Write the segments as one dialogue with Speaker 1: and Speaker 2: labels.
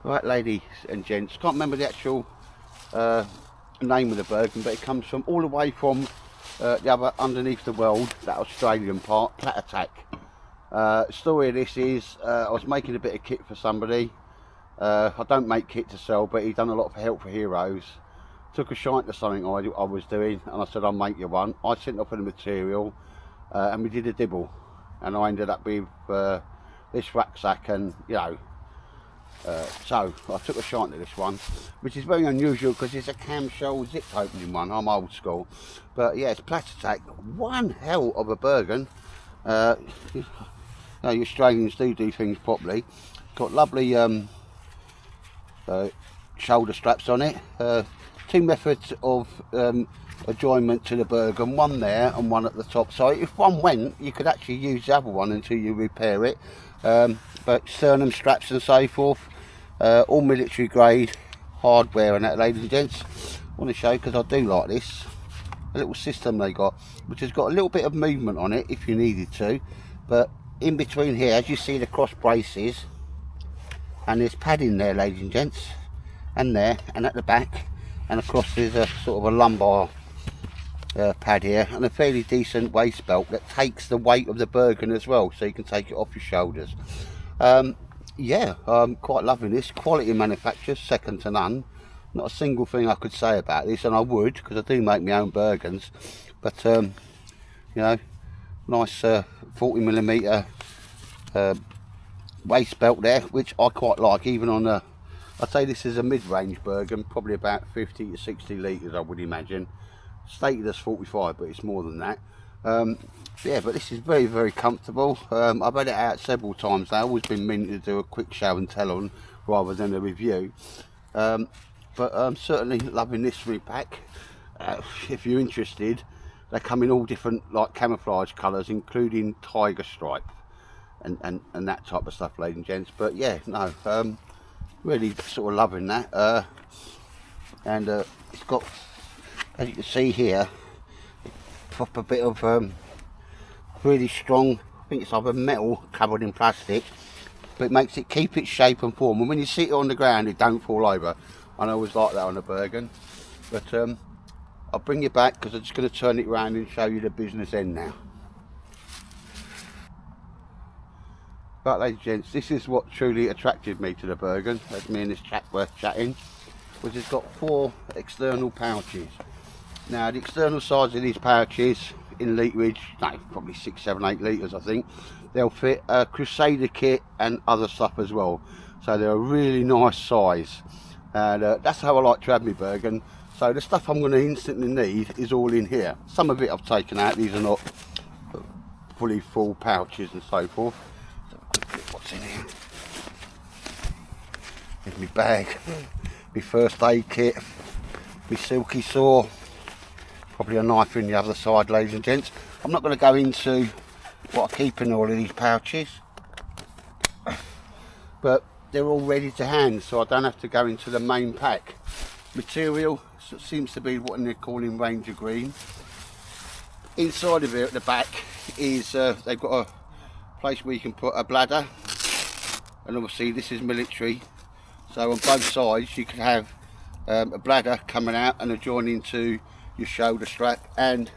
Speaker 1: Right, ladies and gents, can't remember the actual name of the Bergen, but it comes from all the way from the other underneath the world, that Australian part, Platatac. Story of this is, I was making a bit of kit for somebody. I don't make kit to sell, but he'd done a lot for Help for Heroes. Took a shine to something I was doing, and I said, I'll make you one. I sent off for the material, and we did a dibble, and I ended up with this rucksack, and you know, so I took a shine to this one, which is very unusual because it's a camshell zip opening one. I'm old school, but yeah, it's Platatac. One hell of a Bergen. You know, you Australians do things properly. Got lovely shoulder straps on it. Two methods of adjoinment to the Bergen, one there and one at the top, so if one went you could actually use the other one until you repair it. But sternum straps and so forth, all military grade hardware and that, ladies and gents. I want to show, because I do like this, a little system they got, which has got a little bit of movement on it if you needed to, but in between here, as you see the cross braces, and there's padding there, ladies and gents, and there, and at the back, and across there's a sort of a lumbar pad here, and a fairly decent waist belt that takes the weight of the Bergen as well, so you can take it off your shoulders. Yeah, I'm quite loving this. Quality manufacture, second to none. Not a single thing I could say about this, and I would, because I do make my own Bergens. But you know, nice 40mm waist belt there, which I quite like, even on a, I'd say this is a mid-range Bergen, probably about 50 to 60 litres I would imagine. Stated as 45, but it's more than that. Yeah, but this is very, very comfortable. I've had it out several times now. I've always been meaning to do a quick show and tell on rather than a review. But I'm certainly loving this repack. If you're interested, they come in all different like camouflage colours, including tiger stripe and that type of stuff, ladies and gents. But yeah, no, really sort of loving that. And it's got, as you can see here, proper bit of really strong, I think it's either metal covered in plastic, but it makes it keep its shape and form, and when you sit it on the ground it don't fall over. I always like that on a Bergen. But I'll bring you back because I'm just going to turn it around and show you the business end now. But ladies and gents, this is what truly attracted me to the Bergen, as me and this chap were chatting, was it's got 4 external pouches. Now the external size of these pouches in literage, no, probably 6, 7, 8 litres I think. They'll fit a Crusader kit and other stuff as well. So they're a really nice size. And that's how I like to have my Bergen. So the stuff I'm going to instantly need is all in here. Some of it I've taken out, these are not fully full pouches and so forth. So quick look what's in here. Here's my bag, my first aid kit, my silky saw, probably a knife in the other side, ladies and gents. I'm not going to go into what I keep in all of these pouches, but they're all ready to hand, so I don't have to go into the main pack. Material seems to be what they're calling Ranger Green. Inside of it at the back is they've got a place where you can put a bladder, and obviously this is military, so on both sides you can have a bladder coming out and adjoining to your shoulder strap, and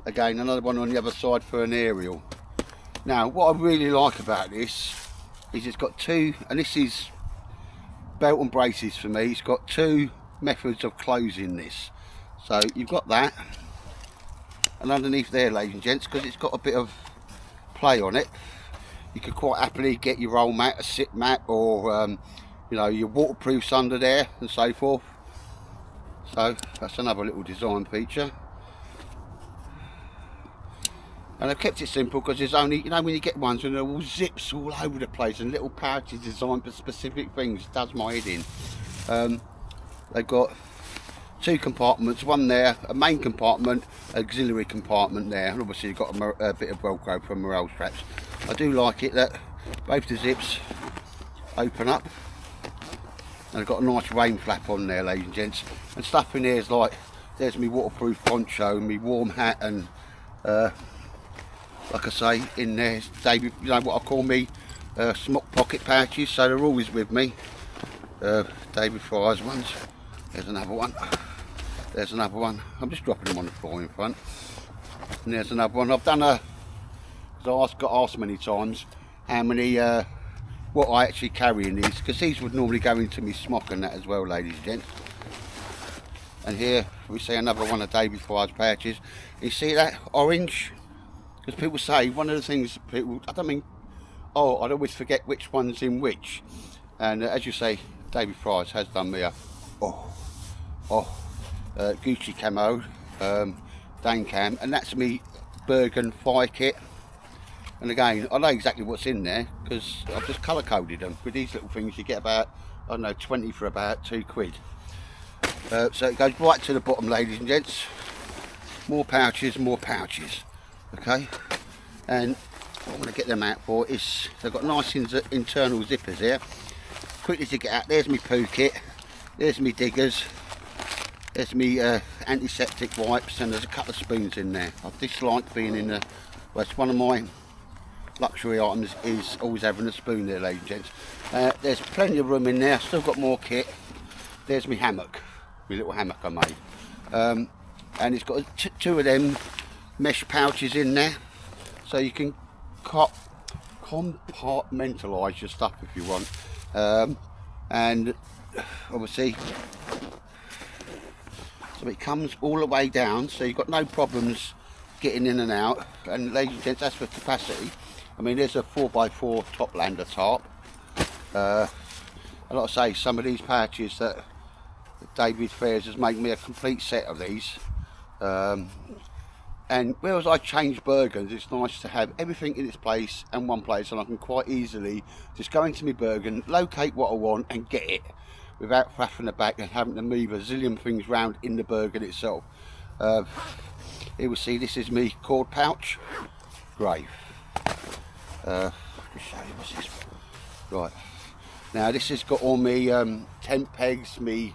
Speaker 1: again another one on the other side for an aerial. Now what I really like about this is it's got 2, and this is belt and braces for me, it's got 2 methods of closing this. So you've got that, and underneath there, ladies and gents, because it's got a bit of play on it, you could quite happily get your roll mat, a sit mat, or you know, your waterproofs under there and so forth. So that's another little design feature, and I've kept it simple because there's only, you know, when you get ones and they're all zips all over the place and little pouches designed for specific things, it does my head in. They've got 2 compartments, one there, a main compartment, auxiliary compartment there, and obviously you've got a bit of Velcro for morale straps. I do like it that both the zips open up, and I've got a nice rain flap on there, ladies and gents, and stuff in there is like, there's my waterproof poncho, my warm hat, and like I say, in there, you know, what I call me smock pocket pouches, so they're always with me. David Fry's ones. There's another one. There's another one. I'm just dropping them on the floor in front. And there's another one. I've done a, because I got asked many times how many, what I actually carry in these, because these would normally go into me smock and that as well, ladies and gents. And here we see another one of David Fry's pouches. You see that orange? Because people say, one of the things people, I don't mean, oh, I'd always forget which one's in which. And as you say, David Fry's has done me a, Gucci camo, Dan Cam, and that's me Bergen fire kit. And again, I know exactly what's in there because I've just colour coded them. With these little things you get about, I don't know, 20 for about £2. So it goes right to the bottom, ladies and gents. More pouches, okay. And what I'm going to get them out for is, they've got nice internal zippers here. Quickly to get out, there's my poo kit, there's my diggers, there's me antiseptic wipes, and there's a couple of spoons in there. I dislike being in the, well, it's one of my luxury items is always having a spoon there, ladies and gents. There's plenty of room in there, still got more kit. There's my hammock, my little hammock I made. And it's got two of them mesh pouches in there, so you can compartmentalise your stuff if you want. And obviously, so it comes all the way down, so you've got no problems getting in and out. And ladies and gents, that's for capacity. I mean, there's a 4x4 Toplander tarp. And like I say, some of these pouches that David Fairs has made me a complete set of these. And whereas I change Bergens, it's nice to have everything in its place and one place, and I can quite easily just go into my Bergen, locate what I want and get it without faffing about and having to move a zillion things round in the Bergen itself. Here we see, this is me cord pouch, grey. Let me show you what's this. Right, now this has got all me tent pegs, me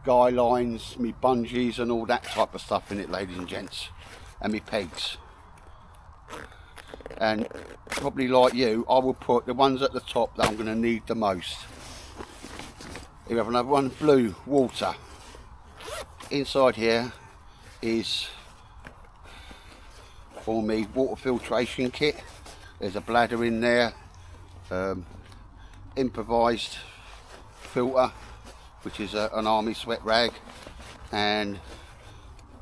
Speaker 1: guy lines, me bungees and all that type of stuff in it, ladies and gents, and me pegs. And probably like you, I will put the ones at the top that I'm going to need the most. Here we have another one, blue water. Inside here is for me water filtration kit. There's a bladder in there, improvised filter, which is an army sweat rag, and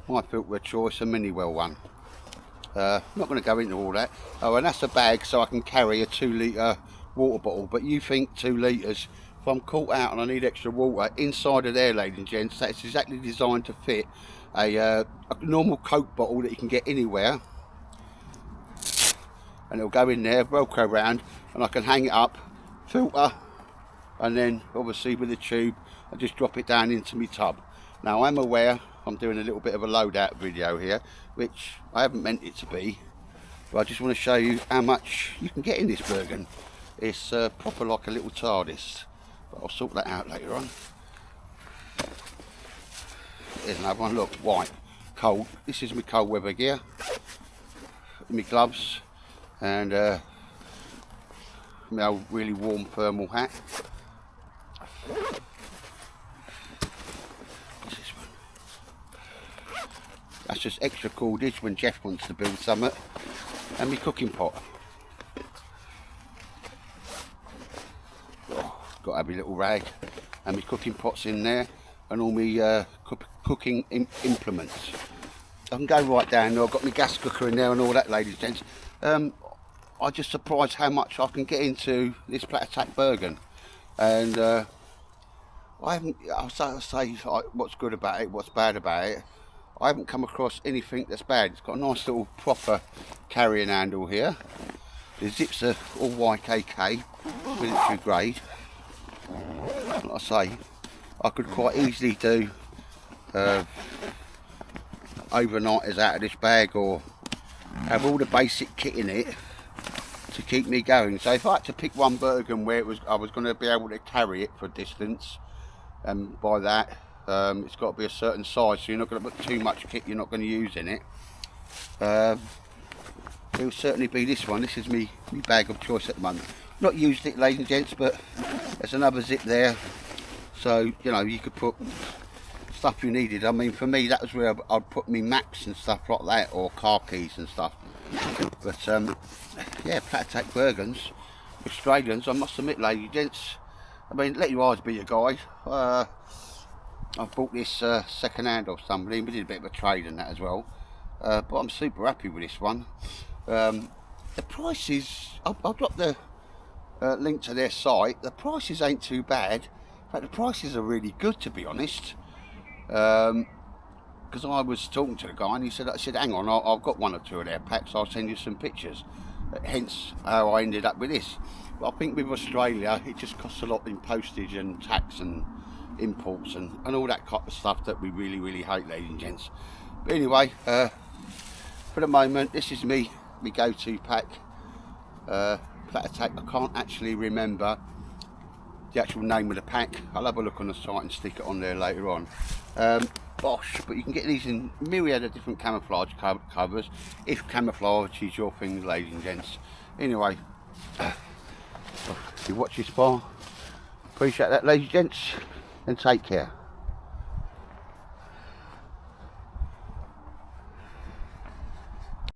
Speaker 1: my filter of choice, a mini well one. I'm not going to go into all that. Oh, and that's a bag so I can carry a 2 litre water bottle. But you think 2 litres, if I'm caught out and I need extra water, inside of there, ladies and gents, that's exactly designed to fit a normal Coke bottle that you can get anywhere. And it'll go in there, velcro around, and I can hang it up, filter, and then obviously with the tube I just drop it down into my tub. Now I'm aware I'm doing a little bit of a loadout video here, which I haven't meant it to be, but I just want to show you how much you can get in this Bergen. It's proper like a little TARDIS, but I'll sort that out later on. There's another one, look, white, cold. This is my cold weather gear, my gloves, and my old really warm thermal hat. What's this one? That's just extra cordage when Jeff wants to build something. And my cooking pot. Oh, got to have my little rag, and my cooking pot's in there, and all my cooking implements. I can go right down there. I've got my gas cooker in there and all that, ladies and gents. I'm just surprised how much I can get into this Platatac Bergen, and I'll say what's good about it, what's bad about it. I haven't come across anything that's bad. It's got a nice little proper carrying handle here. The zips are all YKK, military grade. Like I say, I could quite easily do overnighters out of this bag, or have all the basic kit in it to keep me going. So if I had to pick one Bergen where I was going to be able to carry it for a distance, and by that it's got to be a certain size, so you're not going to put too much kit you're not going to use in it. It will certainly be this one. This is me bag of choice at the moment. Not used it, ladies and gents, but there's another zip there. so you know, you could put stuff you needed. I mean, for me, that was where I'd put me maps and stuff like that, or car keys and stuff. But yeah, Platatac Bergens, Australians, I must admit, ladies and gents, I mean, let your eyes be your guide. I've bought this second hand off somebody, we did a bit of a trade and that as well, but I'm super happy with this one. The prices, I'll drop the link to their site. The prices ain't too bad. In fact, the prices are really good, to be honest. Because I was talking to the guy and he said, hang on, I've got one or two of their packs, I'll send you some pictures. Hence how I ended up with this. But I think with Australia, it just costs a lot in postage and tax and imports and all that kind of stuff that we really hate, ladies and gents. But anyway, for the moment, this is me go-to pack. Platatac, I can't actually remember the actual name of the pack. I'll have a look on the site and stick it on there later on. Bosh, but you can get these in myriad of different camouflage covers, if camouflage is your thing, ladies and gents. Anyway, if you watch this far, appreciate that, ladies and gents, and take care.